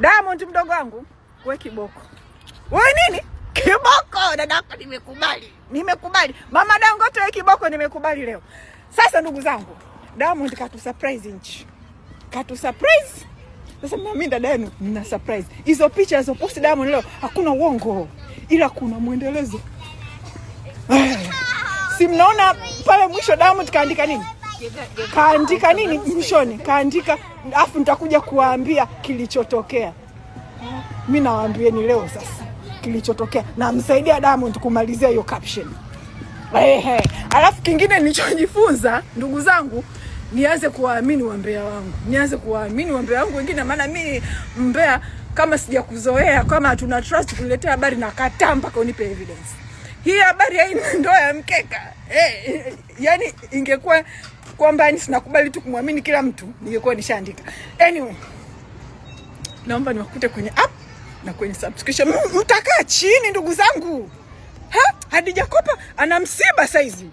Diamond mdogo wangu, wewe kiboko. Wewe nini? Kiboko, dadako nimekubali. Nimekubali. Mama Dangote wewe kiboko nimekubali leo. Sasa ndugu zangu, Diamond katu surprise nchi. Katu surprise. Sasa mimi dada yenu nina surprise. Hizo picha hizo post Diamond leo hakuna uongo. Ila kuna muendelezo. Si mnaona pale mwisho Diamond kaandika nini? Kaandika nini mwishoni? Kaandika afu nitakuja kuwaambia kilichotokea. Mimi nawaambieni leo sasa kilichotokea na msaidia Diamond kumalizia hiyo caption. Alafu kingine nilichojifunza ndugu zangu, nianze kuwaamini wambea wangu. Nianze kuwaamini wambea wangu wengine, maana mimi mbea kama sijakuzoea, kama hatuna trust kuletea habari na kataa mpaka unipe evidence. Hii habari haina ndoa ya mkeka. Yani ingekuwa kwamba ni sinakubali tu kumwamini kila mtu, ningekuwa nishaandika. Anyway, naomba niwakute kwenye app na kwenye subscription. Mtakaa chini ndugu zangu. Hadija Kopa ana msiba saizi.